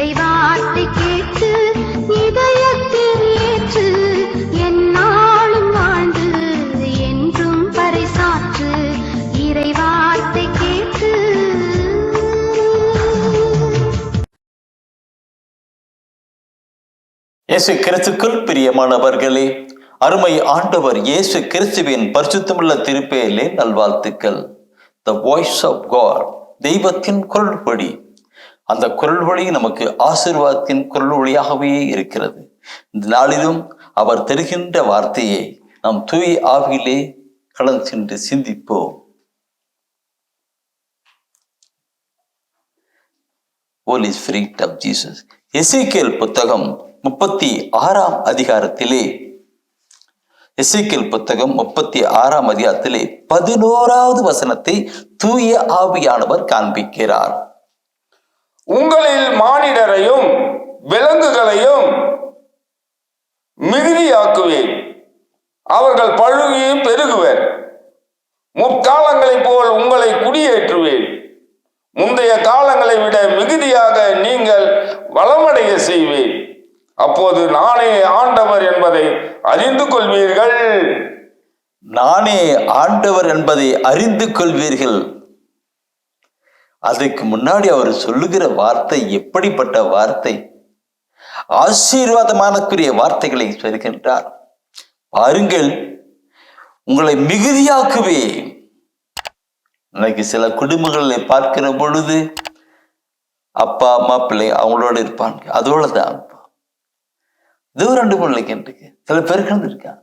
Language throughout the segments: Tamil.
இறைவார்த்தை கேட்டு இதயத்தில் ஏற்று என்னாலும் வாழ்ந்து என்றும் பறைசாற்று. இறைவார்த்தை கேட்டு. இயேசு கிறிஸ்துக்குள் பிரியமானவர்களே, அருமை ஆண்டவர் இயேசு கிறிஸ்துவின் பரிசுத்தமுள்ள திருப்பெயரிலே நல்வாழ்த்துக்கள். த வாய்ஸ் ஆஃப் காட், தெய்வத்தின் குரல் வழி. அந்த குரல் வழி நமக்கு ஆசீர்வாதத்தின் குரல் வழியாகவே இருக்கிறது. இந்த நாளிலும் அவர் தருகின்ற வார்த்தையை நாம் தூய ஆவியிலே கடந்து சென்று சிந்திப்போம். Holy Spirit of Jesus. எசேக்கியேல் புத்தகம் 36ஆம் அதிகாரத்திலே, எசேக்கியேல் புத்தகம் 36ஆம் அதிகாரத்திலே 11வது வசனத்தை தூய ஆவியானவர் காண்பிக்கிறார். உங்களில் மானிடரையும் விலங்குகளையும் மிகுதியாக்குவேன், அவர்கள் பழுகியும் பெருகுவர். முற்காலங்களைப் போல் உங்களை குடியேற்றுவேன், முந்தைய காலங்களை விட மிகுதியாக நீங்கள் வளமடைய செய்வேன். அப்போது நானே ஆண்டவர் என்பதை அறிந்து கொள்வீர்கள். நானே ஆண்டவர் என்பதை அறிந்து கொள்வீர்கள். அதுக்கு முன்னாடி அவர் சொல்லுகிற வார்த்தை எப்படிப்பட்ட வார்த்தை? ஆசீர்வாதமானக்குரிய வார்த்தைகளை சொல்கின்றார். பாருங்கள், உங்களை மிகுதியாக்குவேன். இன்னைக்கு சில குடும்பங்களை பார்க்கிற பொழுது அப்பா அம்மா பிள்ளை அவங்களோட இருப்பாங்க, அதோட தான் இது 2 பிள்ளைக்கு இருக்கு, சில பேருக்கு இருக்கான்.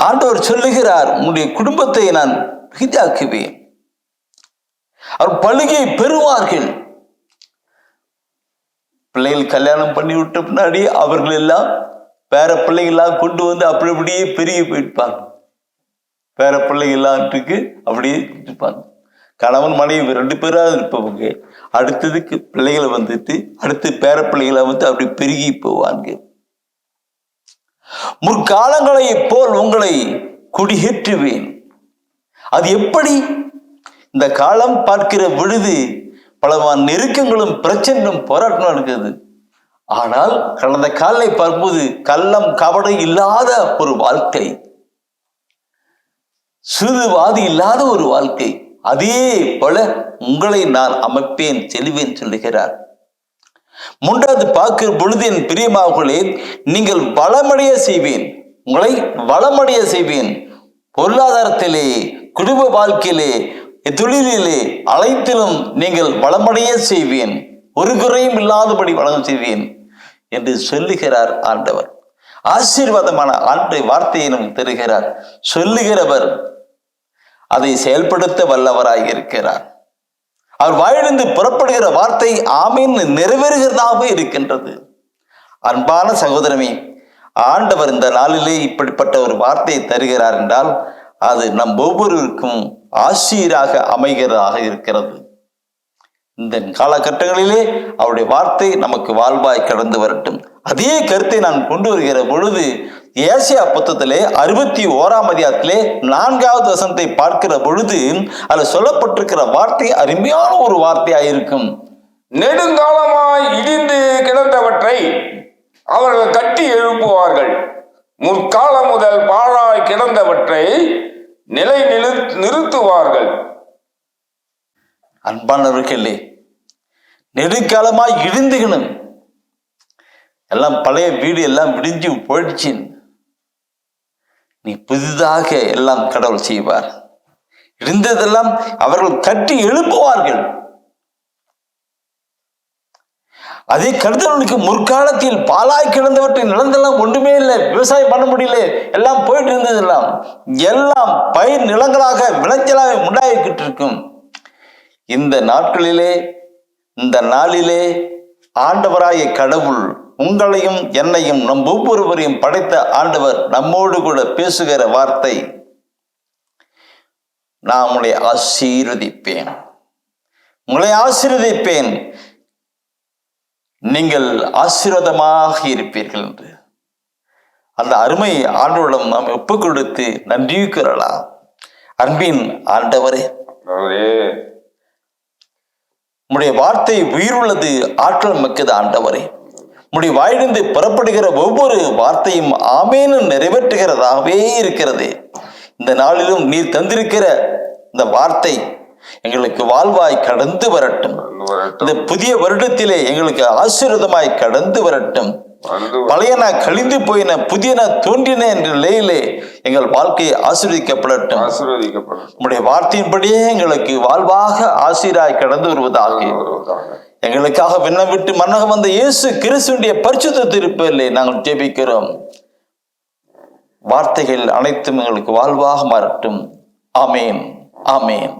ஆண்டவர் சொல்லுகிறார், உங்களுடைய குடும்பத்தை நான் மிகுதியாக்குவேன், அவர் பழுகை பெறுவார்கள். பிள்ளைகள் கல்யாணம் பண்ணி விட்ட பின்னாடி அவர்கள் எல்லாம் பேர பிள்ளைகள்லாம் கொண்டு வந்து அப்படி அப்படியே பெருகி போயிருப்பாங்க. பேர பிள்ளைகள்லாம் அப்படியே இருப்பாங்க. கணவன் மனைவி 2 பேராக இருப்பவங்க அடுத்ததுக்கு பிள்ளைகளை வந்துட்டு அடுத்து பேர பிள்ளைகளை வந்து அப்படி பெருகி போவாங்க. முற்காலங்களை போல் உங்களை குடியேற்றுவேன். அது எப்படி? இந்த காலம் பார்க்கிற பொழுது பலமான நெருக்கங்களும் பிரச்சனையும் போராட்டம் இருக்குது. ஆனால் கடந்த காலை பார்க்கும்போது கள்ளம் கபடம் இல்லாத ஒரு வாழ்க்கை, சூதுவாதி இல்லாத ஒரு வாழ்க்கை. அதே போல உங்களை நான் அமைப்பேன், செல்வேன் சொல்லுகிறார். 3வது பார்க்கிற பொழுது, என் பிரியமானவர்களே, நீங்கள் வளமடைய செய்வேன், உங்களை வளமடைய செய்வேன். பொருளாதாரத்திலே, குடும்ப வாழ்க்கையிலே, தொழிலிலே, அனைத்திலும் நீங்கள் வளமடைய செய்வேன், ஒரு குறையும் இல்லாதபடி வளம் செய்வேன் என்று சொல்லுகிறார் ஆண்டவர். ஆசீர்வாதமான வார்த்தையை நமக்கு தருகிறார். சொல்லுகிறவர் அதை செயல்படுத்த வல்லவராக இருக்கிறார். அவர் வாயிலிருந்து புறப்படுகிற வார்த்தை ஆமீன் நிறைவேறுகிறதாக இருக்கின்றது. அன்பான சகோதரமே, ஆண்டவர் இந்த நாளிலே இப்படிப்பட்ட ஒரு வார்த்தையை தருகிறார் என்றால் அது நம் ஒவ்வொருவருக்கும் ஆசீராக அமைகிறதாக இருக்கிறது. இந்த காலகட்டங்களிலே அவருடைய வார்த்தை நமக்கு வாழ்வாய் கடந்து வரட்டும். அதே கருத்தை நான் கொண்டு வருகிற பொழுது ஏசாயா புத்தகத்திலே 61ஆம் அதிகாரத்திலே 4வது வசனத்தை பார்க்கிற பொழுது அதில் சொல்லப்பட்டிருக்கிற வார்த்தை அருமையான ஒரு வார்த்தையாக இருக்கும். நெடுங்காலமாய் இடிந்து கிடந்தவற்றை அவர்கள் கட்டி எழுப்புவார்கள், முற்காலம் முதல் பாழாய் கிடந்தவற்றை நிலை நிறுத்துவார்கள். அன்பானவர்களே, நெடுங்காலமாய் இடிந்துகணும், எல்லாம் பழைய வீடு எல்லாம் விடிஞ்சு போயிடுச்சு, நீ புதிதாக எல்லாம் கடவுள் செய்வார். இருந்ததெல்லாம் அவர்கள் கட்டி எழுப்புவார்கள். அதே கருத்தவர்களுக்கு முற்காலத்தில் பாலாய் கிடந்தவற்றை நிலந்தெல்லாம் ஒன்றுமே இல்லை, விவசாயம் பண்ண முடியல, எல்லாம் போயிட்டு இருந்ததெல்லாம் எல்லாம் பயிர் நிலங்களாக விளைச்சலாக உண்டாகிக்கிட்டு இருக்கும். இந்த நாட்களிலே, இந்த நாளிலே ஆண்டவராய கடவுள் உங்களையும் என்னையும் நம் ஒவ்வொருவரையும் படைத்த ஆண்டவர் நம்மோடு கூட பேசுகிற வார்த்தை, நான் உங்களை ஆசீர்வதிப்பேன், உங்களை ஆசீர்வதிப்பேன், நீங்கள் ஆசீர்வாதமாக இருப்பீர்கள் என்று அந்த அருமை ஆண்டவரிடம் நாம் ஒப்புக் கொடுத்து நன்றி கூறலாம். அன்பின் ஆண்டவரே, உம்முடைய வார்த்தை உயிருள்ளது, ஆற்றல் மிக்கது ஆண்டவரே. உம்முடைய வாயிலிருந்து புறப்படுகிற ஒவ்வொரு வார்த்தையும் ஆமேனு நிறைவேற்றுகிறதாகவே இருக்கிறது. இந்த நாளிலும் நீர் தந்திருக்கிற இந்த வார்த்தை எங்களுக்கு வாழ்வாய் கடந்து வரட்டும். இந்த புதிய வருடத்திலே எங்களுக்கு ஆசீர்வாதமாய் கடந்து வரட்டும். பழையன கழிந்து போயின, புதியன தோன்றின என்ற நிலையிலே எங்கள் வாழ்க்கையை ஆசீர்வதிக்கப்படட்டும். உம்முடைய வார்த்தையின்படியே எங்களுக்கு வாழ்வாக ஆசீராய் கடந்து வருவதாக எங்களுக்காக விண்ணம் விட்டு மன்னகம் வந்த இயேசு கிறிஸ்துவினுடைய பரிசுத்த திருப்பெயரிலே நாங்கள் ஜெபிக்கிறோம். வார்த்தைகள் அனைத்தும் எங்களுக்கு வாழ்வாக மாறட்டும். ஆமேன், ஆமேன்.